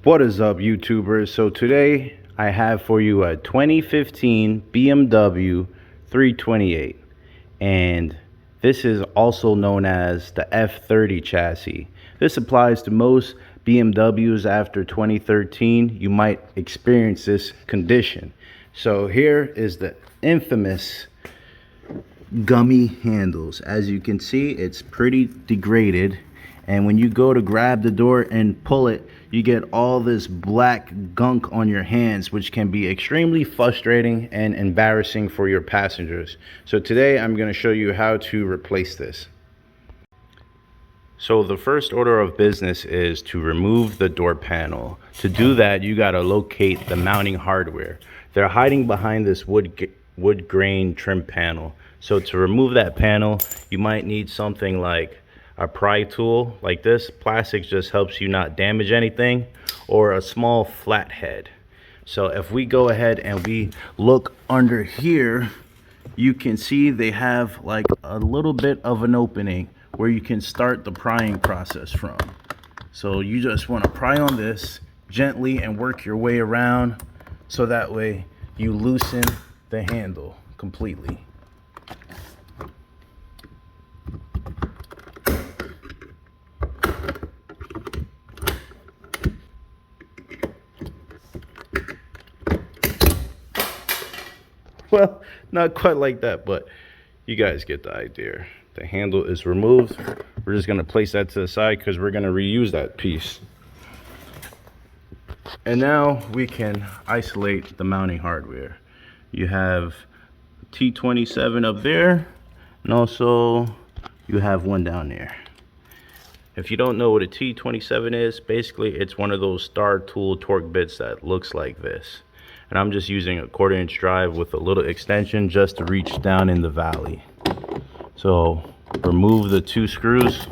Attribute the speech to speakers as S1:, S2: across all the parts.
S1: What is up, YouTubers? So today I have for you a 2015 BMW 328, and this is also known as the F30 chassis. This applies to most BMWs after 2013. You might experience this condition. So here is the infamous gummy handles. As you can see, it's pretty degraded, and when you go to grab the door and pull it, you get all this black gunk on your hands, which can be extremely frustrating and embarrassing for your passengers. So today I'm going to show you how to replace this. So the first order of business is to remove the door panel. To do that, you got to locate the mounting hardware. They're hiding behind this wood grain trim panel. So to remove that panel, you might need something like a pry tool like this. Plastic just helps you not damage anything, or a small flathead. So if we go ahead and we look under here, you can see they have like a little bit of an opening where you can start the prying process from. So you just want to pry on this gently and work your way around, so that way you loosen the handle completely. Well, not quite like that, but you guys get the idea. The handle is removed. We're just going to place that to the side because we're going to reuse that piece. And now we can isolate the mounting hardware. You have T27 up there, and also you have one down there. If you don't know what a T27 is, basically it's one of those star tool torque bits that looks like this. And I'm just using a 1/4 inch drive with a little extension just to reach down in the valley. So remove the 2 screws.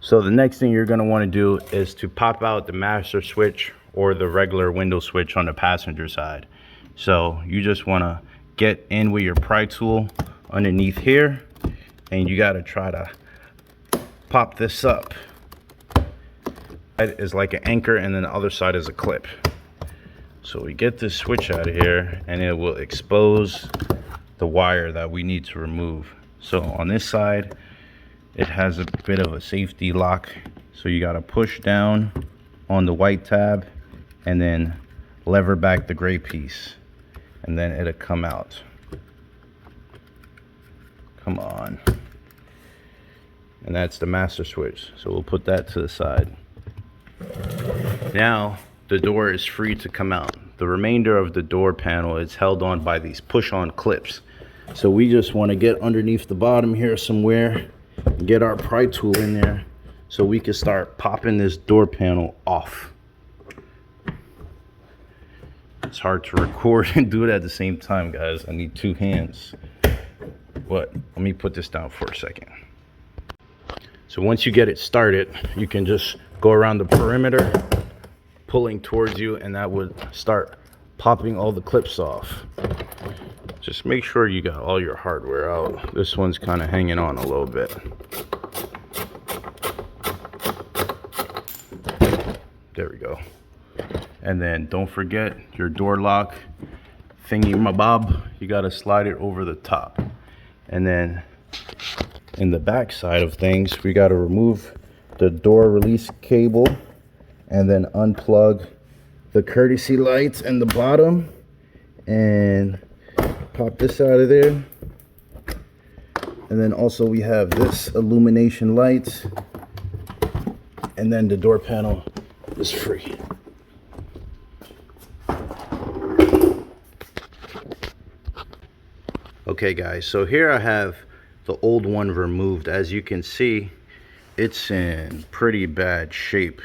S1: So the next thing you're going to want to do is to pop out the master switch or the regular window switch on the passenger side. So you just want to get in with your pry tool underneath here, and you got to try to pop this up. It is like an anchor, and then the other side is a clip. So we get this switch out of here, and it will expose the wire that we need to remove. So on this side, it has a bit of a safety lock, so you got to push down on the white tab and then lever back the gray piece, and then it'll come out. Come on. And that's the master switch, so we'll put that to the side. Now the door is free to come out. The remainder of the door panel is held on by these push-on clips. So we just want to get underneath the bottom here somewhere and get our pry tool in there so we can start popping this door panel off. It's hard to record and do it at the same time, guys. I need 2 hands. But let me put this down for a second. So once you get it started, you can just go around the perimeter, pulling towards you, and that would start popping all the clips off. Just make sure you got all your hardware out. This one's kind of hanging on a little bit. There we go. And then don't forget your door lock thingy mabob. You got to slide it over the top. And then in the back side of things, we got to remove the door release cable and then unplug the courtesy lights in the bottom and pop this out of there. And then also we have this illumination light, and then the door panel is free. Okay guys, so here I have the old one removed. As you can see, it's in pretty bad shape.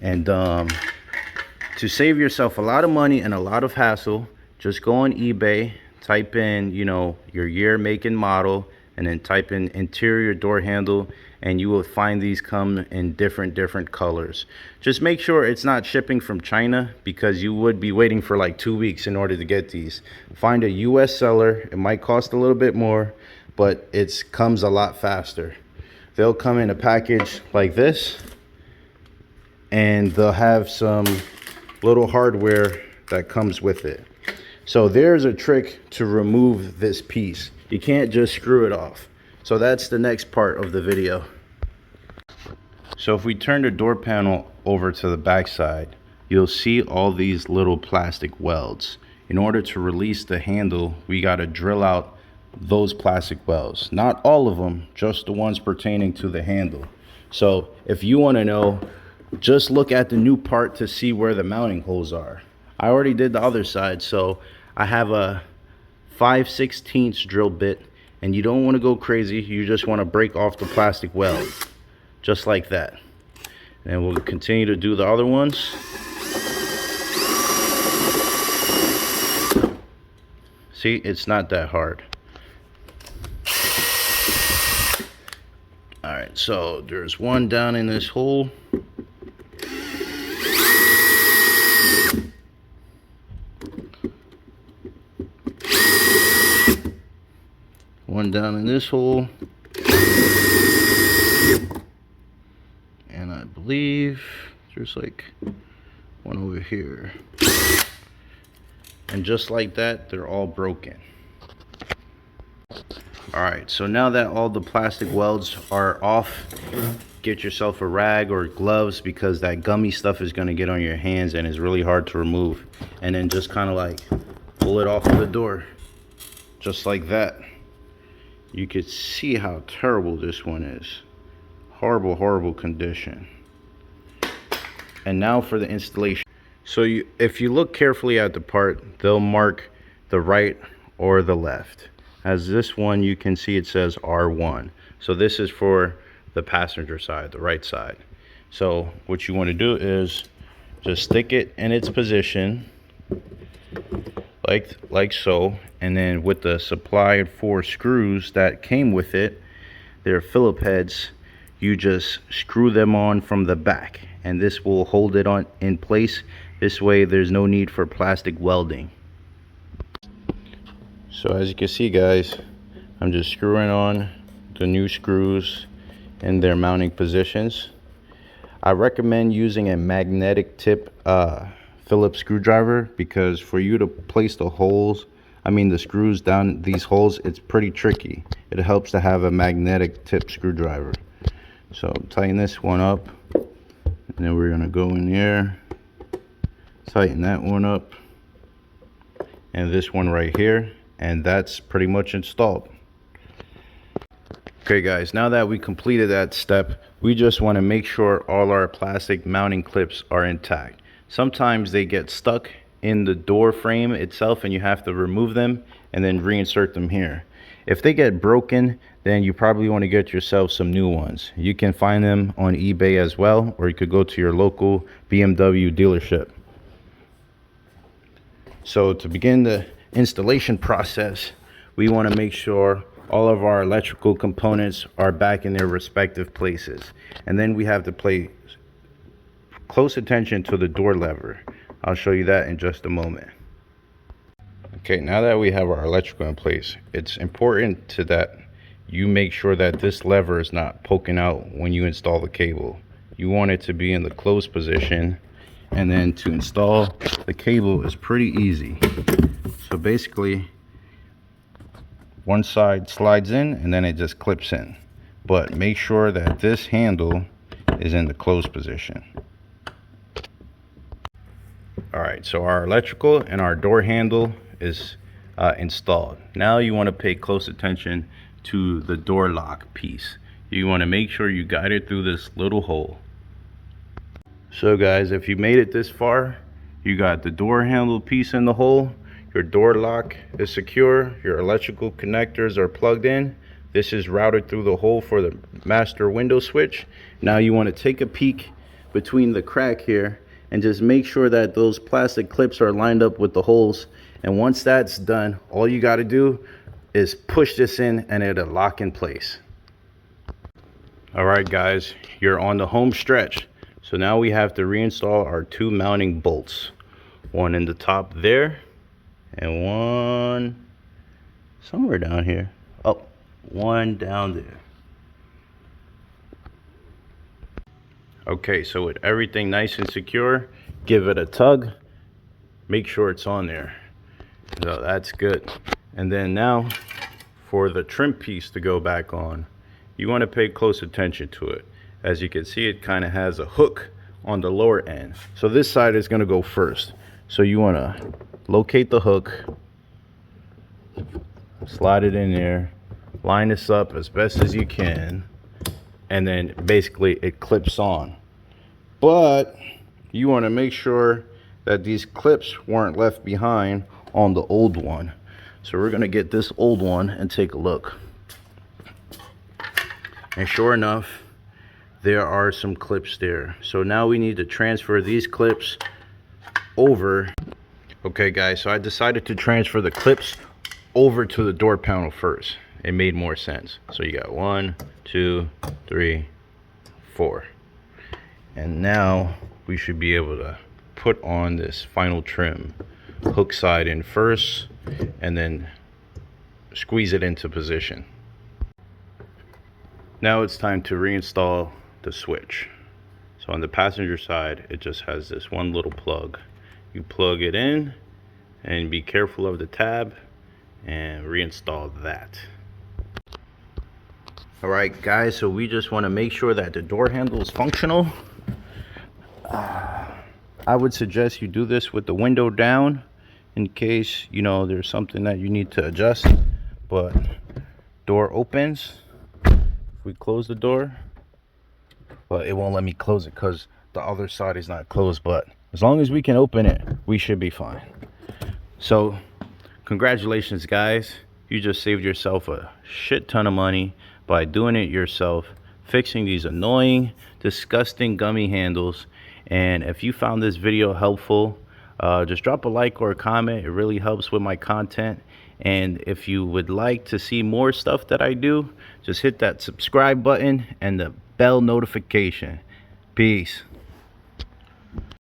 S1: And to save yourself a lot of money and a lot of hassle, just go on eBay, type in, you know, your year, make, and model, and then type in interior door handle, and you will find these come in different colors. Just make sure it's not shipping from China, because you would be waiting for like 2 weeks in order to get these. Find a US seller. It might cost a little bit more, but it comes a lot faster. They'll come in a package like this, and they'll have some little hardware that comes with it. So there's a trick to remove this piece. You can't just screw it off. So that's the next part of the video. So if we turn the door panel over to the back side, you'll see all these little plastic welds. In order to release the handle, we got to drill out those plastic welds. Not all of them, just the ones pertaining to the handle. So if you want to know, just look at the new part to see where the mounting holes are. I already did the other side, so I have a 5/16 drill bit, and you don't want to go crazy. You just want to break off the plastic weld, just like that. And we'll continue to do the other ones. See, it's not that hard. All right, so there's one down in this hole. One down in this hole. And I believe there's like one over here. And just like that, they're all broken. All right, so now that all the plastic welds are off, get yourself a rag or gloves, because that gummy stuff is going to get on your hands and is really hard to remove. And then just kind of like pull it off of the door, just like that. You could see how terrible this one is. Horrible condition. And now for the installation. So if you look carefully at the part, they'll mark the right or the left. As this one, you can see it says R1. So this is for the passenger side, the right side. So what you want to do is just stick it in its position, like so, and then with the supplied 4 screws that came with it, they're Phillip heads, you just screw them on from the back, and this will hold it on in place. This way there's no need for plastic welding. So as you can see, guys, I'm just screwing on the new screws in their mounting positions. I recommend using a magnetic tip Phillips screwdriver, because for you to place the holes, the screws down these holes, it's pretty tricky. It helps to have a magnetic tip screwdriver. So tighten this one up, and then we're gonna go in here, tighten that one up, and this one right here, and that's pretty much installed. Okay guys, now that we completed that step, we just want to make sure all our plastic mounting clips are intact. Sometimes they get stuck in the door frame itself, and you have to remove them and then reinsert them here. If they get broken, then you probably want to get yourself some new ones. You can find them on eBay as well, or you could go to your local BMW dealership. So to begin the installation process, we want to make sure all of our electrical components are back in their respective places. And then we have to pay close attention to the door lever. I'll show you that in just a moment. Okay, now that we have our electrical in place, it's important that you make sure that this lever is not poking out when you install the cable. You want it to be in the closed position, and then to install the cable is pretty easy. So basically, one side slides in and then it just clips in, but make sure that this handle is in the closed position. All right, so our electrical and our door handle is installed. Now you want to pay close attention to the door lock piece. You want to make sure you guide it through this little hole. So guys, if you made it this far, you got the door handle piece in the hole, your door lock is secure, your electrical connectors are plugged in, this is routed through the hole for the master window switch. Now you want to take a peek between the crack here and just make sure that those plastic clips are lined up with the holes. And once that's done, all you got to do, is push this in and it'll lock in place. All right guys, you're on the home stretch. So now we have to reinstall our 2 mounting bolts. One in the top there and one somewhere down here. Oh, one down there. Okay, so with everything nice and secure, give it a tug. Make sure it's on there. So that's good. And then now for the trim piece to go back on, you want to pay close attention to it. As you can see, it kind of has a hook on the lower end. So this side is going to go first. So you want to locate the hook, slide it in there, line this up as best as you can, and then basically it clips on. But you want to make sure that these clips weren't left behind on the old one. So we're going to get this old one and take a look. And sure enough, there are some clips there. So now we need to transfer these clips over. Okay guys, so I decided to transfer the clips over to the door panel first. It made more sense. So you got 1, 2, 3, 4. And now we should be able to put on this final trim. Hook side in first and then squeeze it into position. Now it's time to reinstall the switch. So on the passenger side, it just has this one little plug. You plug it in and be careful of the tab and reinstall that. All right guys, so we just want to make sure that the door handle is functional. I would suggest you do this with the window down in case, you know, there's something that you need to adjust. But door opens. If we close the door, but it won't let me close it because the other side is not closed. But as long as we can open it, we should be fine. So congratulations guys, you just saved yourself a shit ton of money by doing it yourself, fixing these annoying, disgusting gummy handles. And if you found this video helpful, just drop a like or a comment. It really helps with my content. And if you would like to see more stuff that I do, just hit that subscribe button and the bell notification. Peace.